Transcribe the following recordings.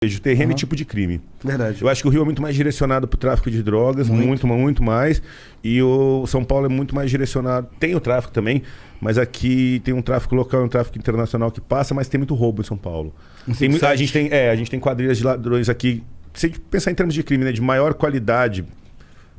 vejo terreno e tipo de crime. Verdade. Eu acho que o Rio é muito mais direcionado para o tráfico de drogas, muito mais. E o São Paulo é muito mais direcionado. Tem o tráfico também, mas aqui tem um tráfico local e um tráfico internacional que passa, mas tem muito roubo em São Paulo. A gente tem quadrilhas de ladrões aqui. Se a gente pensar em termos de crime, né, de maior qualidade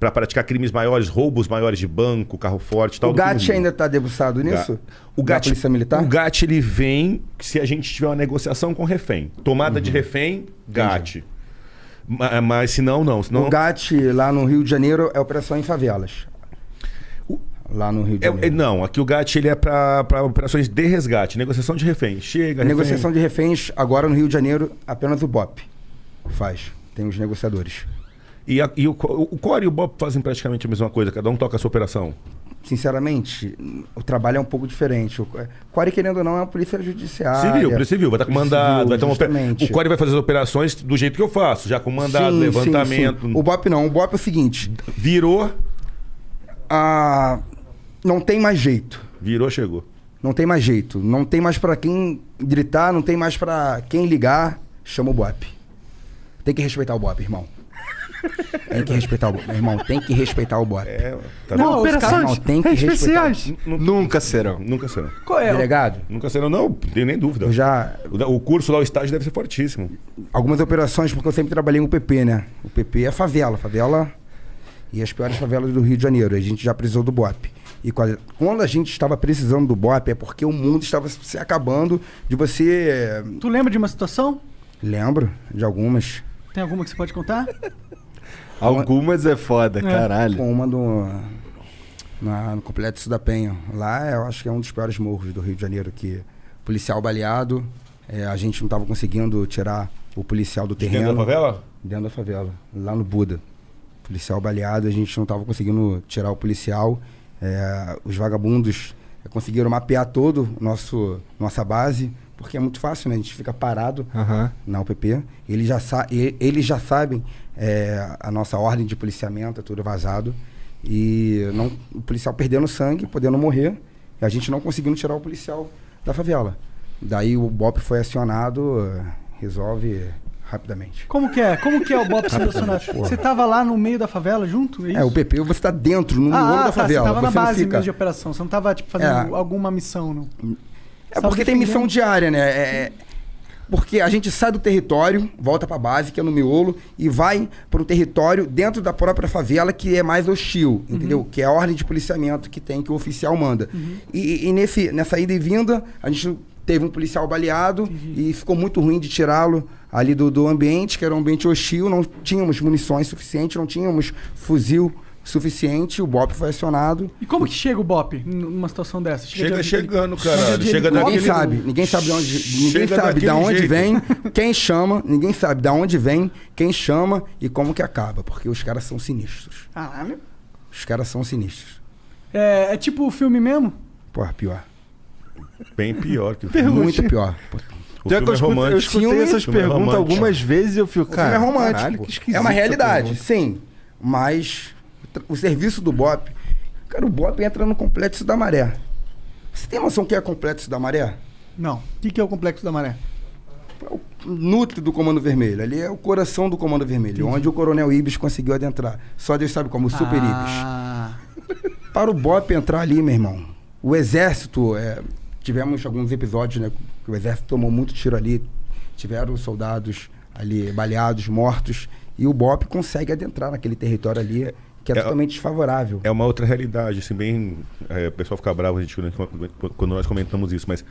para praticar crimes maiores, roubos maiores de banco, carro forte, tal. O GAT ainda está debruçado nisso? O GAT, Polícia Militar? O GAT ele vem se a gente tiver uma negociação com refém. Tomada de refém, GAT. Mas se não, não. Senão... O GAT lá no Rio de Janeiro é operação em favelas. Lá no Rio de Janeiro. Não, aqui o GAT ele é para operações de resgate, negociação de refém. Chega, negociação de reféns, agora no Rio de Janeiro, apenas o BOP faz. Tem os negociadores. E o Core e o BOP fazem praticamente a mesma coisa, cada um toca a sua operação? Sinceramente, o trabalho é um pouco diferente. O Core, querendo ou não, é uma polícia judiciária. Polícia civil, vai estar com mandado, vai ter o Core vai fazer as operações do jeito que eu faço, já com mandado, levantamento. Sim. O BOP não, o BOP é o seguinte... Virou... Não tem mais jeito. Virou, chegou. Não tem mais jeito. Não tem mais pra quem gritar, não tem mais pra quem ligar, chama o BOP. Tem que respeitar o BOP, irmão. Tem que respeitar o BOP. Irmão, tem que respeitar o BOP. Não, operações especiais. Nunca serão. Nunca serão. Qual é? Delegado? Nunca serão, não tenho nem dúvida. O curso lá, o estágio deve ser fortíssimo. Algumas operações, porque eu sempre trabalhei em UPP, né? O PP é favela. Favela e as piores favelas do Rio de Janeiro. A gente já precisou do BOP. E quando a gente estava precisando do BOP é porque o mundo estava se acabando de você... Tu lembra de uma situação? Lembro de algumas. Tem alguma que você pode contar? Algumas é foda, caralho. Com uma no Complexo da Penha. Lá eu acho que é um dos piores morros do Rio de Janeiro, que policial baleado, a gente não estava conseguindo tirar o policial do terreno. Dentro da favela? Dentro da favela, lá no Buda. Policial baleado, a gente não estava conseguindo tirar o policial. Os vagabundos conseguiram mapear todo nossa base, porque é muito fácil, né? A gente fica parado na UPP. Eles já sabem a nossa ordem de policiamento, é tudo vazado. E o policial perdendo sangue, podendo morrer, e a gente não conseguindo tirar o policial da favela. Daí o BOP foi acionado, resolve rapidamente. Como que é o BOP sendo acionado? Você estava lá no meio da favela junto? É isso? O PP, você está dentro, no miolo da favela. Você estava na base mesmo de operação, você não estava fazendo alguma missão, não? Porque tem missão diária, né? Porque a gente sai do território, volta para a base, que é no miolo, e vai para o território dentro da própria favela, que é mais hostil, entendeu? Que é a ordem de policiamento que o oficial manda. E nessa ida e vinda, a gente teve um policial baleado e ficou muito ruim de tirá-lo ali do ambiente, que era um ambiente hostil, não tínhamos munições suficientes, não tínhamos fuzil suficiente, o BOP foi acionado. E como que chega o BOP numa situação dessa? Chegando, caralho. Ninguém sabe de onde vem, quem chama, ninguém sabe de onde vem, quem chama e como que acaba, porque os caras são sinistros. Caralho. Os caras são sinistros. É tipo o filme mesmo? Porra, pior. Bem pior que o filme. Muito pior. O filme é romântico. Eu escutei essas perguntas algumas vezes e eu fico, cara... O filme é romântico. Caralho, que esquisito. É uma realidade, sim. Mas o serviço do BOP... Cara, o BOP entra no Complexo da Maré. Você tem noção o que é o Complexo da Maré? Não. O que é o Complexo da Maré? É o núcleo do Comando Vermelho. Ali é o coração do Comando Vermelho, onde o Coronel Ibis conseguiu adentrar. Só Deus sabe como, o Super Ibis. Para o BOP entrar ali, meu irmão, o Exército... Tivemos alguns episódios, né, que o Exército tomou muito tiro ali, tiveram soldados ali baleados, mortos, e o BOP consegue adentrar naquele território ali, que é totalmente desfavorável. É uma outra realidade, assim, bem... o pessoal fica bravo quando nós comentamos isso, mas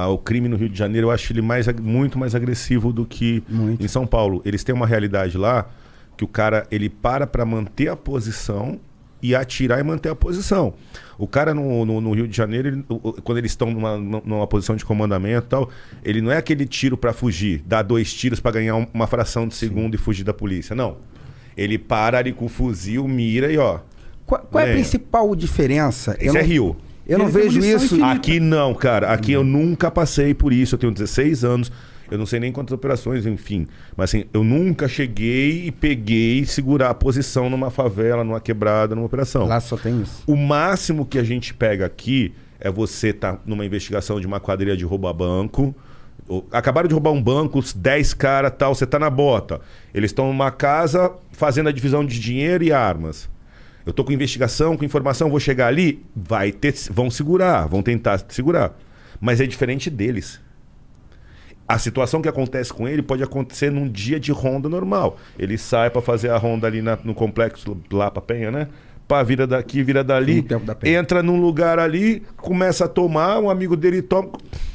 o crime no Rio de Janeiro, eu acho ele muito mais agressivo do que em São Paulo. Eles têm uma realidade lá que o cara, ele para manter a posição e atirar e manter a posição. O cara no Rio de Janeiro, quando eles estão numa posição de comandamento e tal, ele não é aquele tiro para fugir, dá 2 tiros para ganhar uma fração de segundo e fugir da polícia. Não. Ele para ali com o fuzil, mira e ó... Qual é a principal diferença? Isso é Rio. Eu não vejo isso... Infinita. Aqui não, cara. Aqui eu nunca passei por isso. Eu tenho 16 anos. Eu não sei nem quantas operações, enfim. Mas assim, eu nunca cheguei e peguei segurar a posição numa favela, numa quebrada, numa operação. Lá só tem isso. O máximo que a gente pega aqui é você tá numa investigação de uma quadrilha de roubo a banco, Acabaram de roubar um banco, 10 caras, tal, você tá na bota. Eles estão numa casa fazendo a divisão de dinheiro e armas. Eu tô com investigação, com informação, vou chegar ali, vão segurar, vão tentar segurar. Mas é diferente deles. A situação que acontece com ele pode acontecer num dia de ronda normal. Ele sai para fazer a ronda ali no complexo lá pra Penha, né? Pá, vira daqui, vira dali, entra num lugar ali, começa a tomar, um amigo dele toma.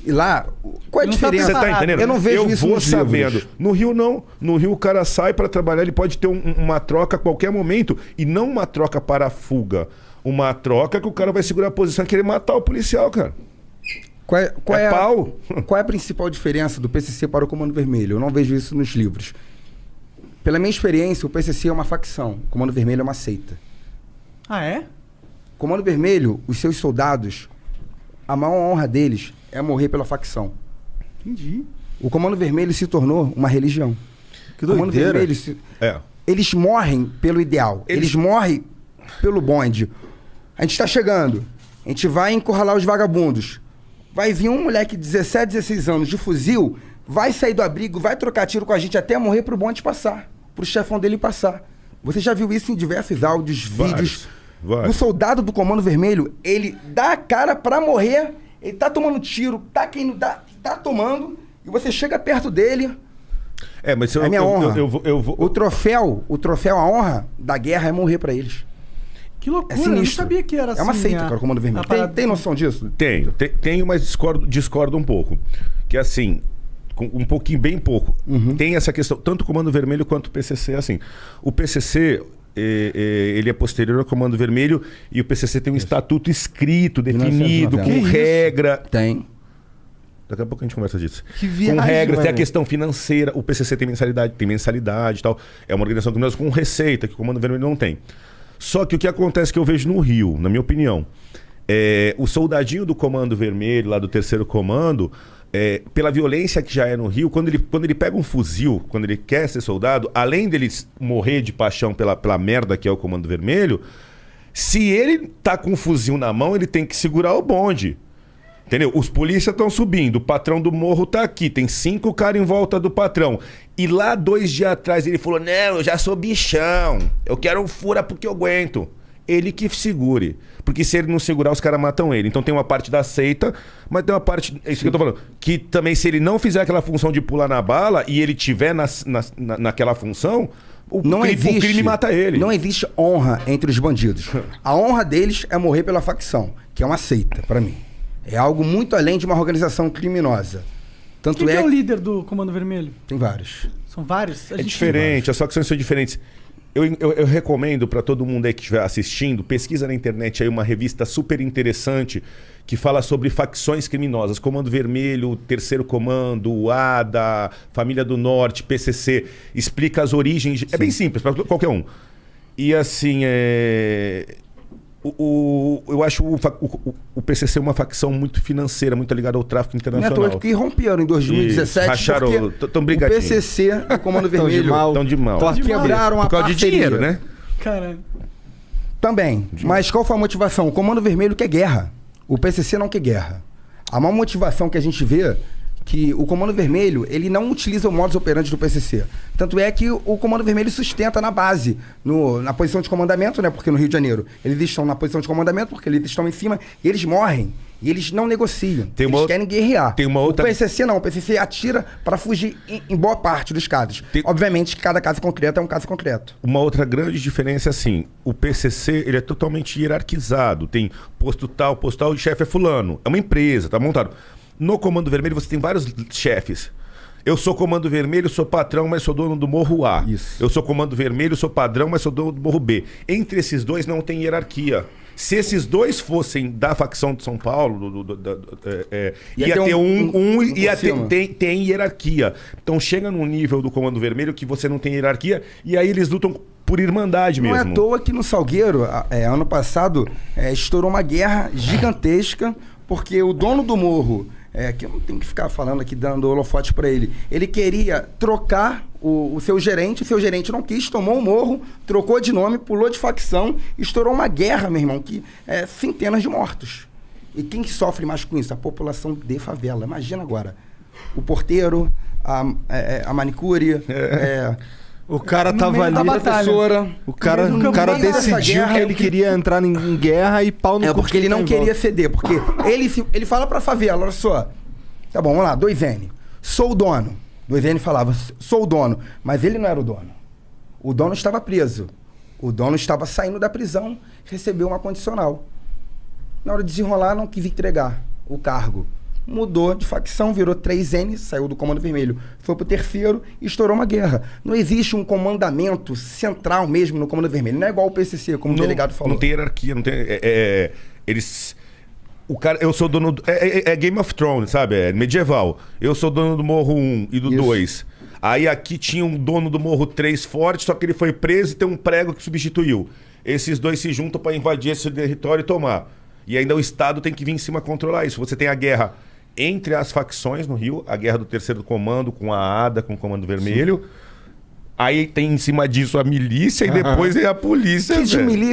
E lá, qual é a diferença? Você tá entendendo? Eu não vejo isso vou sabendo. No Rio não. No Rio o cara sai para trabalhar, ele pode ter uma troca a qualquer momento. E não uma troca para a fuga. Uma troca que o cara vai segurar a posição e querer matar o policial, cara. Qual é a principal diferença do PCC para o Comando Vermelho? Eu não vejo isso nos livros. Pela minha experiência, o PCC é uma facção. O Comando Vermelho é uma seita. Ah, é? O Comando Vermelho, os seus soldados, a maior honra deles é morrer pela facção. Entendi. O Comando Vermelho se tornou uma religião. Que doideira. O Comando Vermelho eles morrem pelo ideal. Eles morrem pelo bonde. A gente está chegando. A gente vai encurralar os vagabundos. Vai vir um moleque de 17, 16 anos de fuzil, vai sair do abrigo, vai trocar tiro com a gente até morrer pro bonde passar. Pro chefão dele passar. Você já viu isso em diversos áudios, vídeos. O soldado do Comando Vermelho, ele dá a cara pra morrer, ele tá tomando tiro, tá tomando, e você chega perto dele. Mas é minha honra. Eu vou... O troféu, a honra da guerra é morrer pra eles. Que loucura, é sinistro. Eu não sabia que era assim. É uma seita, cara, o Comando Vermelho. Tem noção disso? Tenho, mas discordo um pouco. Que assim, um pouquinho, bem pouco. Tem essa questão, tanto o Comando Vermelho quanto o PCC, assim. O PCC... ele é posterior ao Comando Vermelho e o PCC tem um estatuto escrito, definido, com regra. Tem. Daqui a pouco a gente conversa disso. Que viagem, com regras, velho. tem a questão financeira. O PCC tem mensalidade e tal. É uma organização criminosa com receita, que o Comando Vermelho não tem. Só que o que acontece que eu vejo no Rio, na minha opinião, o soldadinho do Comando Vermelho, lá do 3º Comando, pela violência que já é no Rio, quando ele pega um fuzil, quando ele quer ser soldado, além dele morrer de paixão pela merda que é o Comando Vermelho, se ele tá com um fuzil na mão, ele tem que segurar o bonde. Entendeu? Os polícias estão subindo, o patrão do morro tá aqui, tem 5 caras em volta do patrão. E lá 2 dias atrás ele falou, não, eu já sou bichão, eu quero um fura porque eu aguento. Ele que segure. Porque se ele não segurar, os caras matam ele. Então tem uma parte da seita, mas tem uma parte, é isso que eu tô falando, que também se ele não fizer aquela função de pular na bala e ele tiver naquela função, o crime mata ele. Não existe honra entre os bandidos. A honra deles é morrer pela facção, que é uma seita, pra mim. É algo muito além de uma organização criminosa. Tanto Quem é o líder do Comando Vermelho? Tem vários. São vários? É diferente, as facções são diferentes. Eu recomendo para todo mundo aí que estiver assistindo, pesquisa na internet aí uma revista super interessante que fala sobre facções criminosas. Comando Vermelho, 3º Comando, o ADA, Família do Norte, PCC. Explica as origens. Sim. É bem simples, para qualquer um. E assim, eu acho o PCC uma facção muito financeira, muito ligada ao tráfico internacional. Não é que romperam em 2017. Racharam, estão brigadinhos. O PCC e o Comando Vermelho estão de mal. Quebraram a parceria. De dinheiro, né? Caralho. Também. Mas qual foi a motivação? O Comando Vermelho quer guerra. O PCC não quer guerra. A maior motivação que a gente vê que o Comando Vermelho, ele não utiliza o modus operandi do PCC. Tanto é que o Comando Vermelho sustenta na base, na posição de comandamento, né? Porque no Rio de Janeiro eles estão na posição de comandamento, porque eles estão em cima, e eles morrem. E eles não negociam. Eles querem guerrear. O PCC não. O PCC atira para fugir em boa parte dos casos. Obviamente que cada caso concreto é um caso concreto. Uma outra grande diferença é assim, o PCC ele é totalmente hierarquizado. Tem posto tal, o chefe é fulano. É uma empresa, tá montado. No Comando Vermelho você tem vários chefes. Eu sou Comando Vermelho, sou patrão, mas sou dono do Morro A. Isso. Eu sou Comando Vermelho, sou padrão, mas sou dono do Morro B. Entre esses dois não tem hierarquia. Se esses dois fossem da facção de São Paulo, ia ter tem hierarquia. Então chega num nível do Comando Vermelho que você não tem hierarquia e aí eles lutam por irmandade mesmo. Não é à toa que no Salgueiro, ano passado, estourou uma guerra gigantesca porque o dono do morro, que eu não tenho que ficar falando aqui, dando holofote para ele, ele queria trocar o seu gerente não quis, tomou o morro, trocou de nome, pulou de facção, estourou uma guerra, meu irmão, que centenas de mortos. E quem sofre mais com isso? A população de favela. Imagina agora. o porteiro, a manicure, o cara No tava meio ali, da a batalha. professora. O cara No meio dessa decidiu guerra, que ele queria entrar em guerra e pau no cu porque ele de não quem queria volta. ceder. Porque ele fala pra favela, olha só. Tá bom, vamos lá, 2N. Sou o dono. 2N falava, sou o dono. Mas ele não era o dono. O dono estava preso. O dono estava saindo da prisão, recebeu uma condicional. Na hora de desenrolar, não quis entregar o cargo. Mudou de facção, virou 3N, saiu do Comando Vermelho, foi pro terceiro e estourou uma guerra. Não existe um comandamento central mesmo no Comando Vermelho. Não é igual o PCC, como o delegado falou. Não tem hierarquia, não tem... eles... O cara, eu sou dono... É Game of Thrones, sabe? É medieval. Eu sou dono do Morro 1 e do 2. Aí aqui tinha um dono do Morro 3 forte, só que ele foi preso e tem um prego que substituiu. Esses dois se juntam para invadir esse território e tomar. E ainda o Estado tem que vir em cima controlar isso. Você tem a guerra entre as facções no Rio, a guerra do terceiro comando com a ADA, com o Comando Vermelho. Aí tem em cima disso a milícia e depois é a polícia. Que de velho. milícia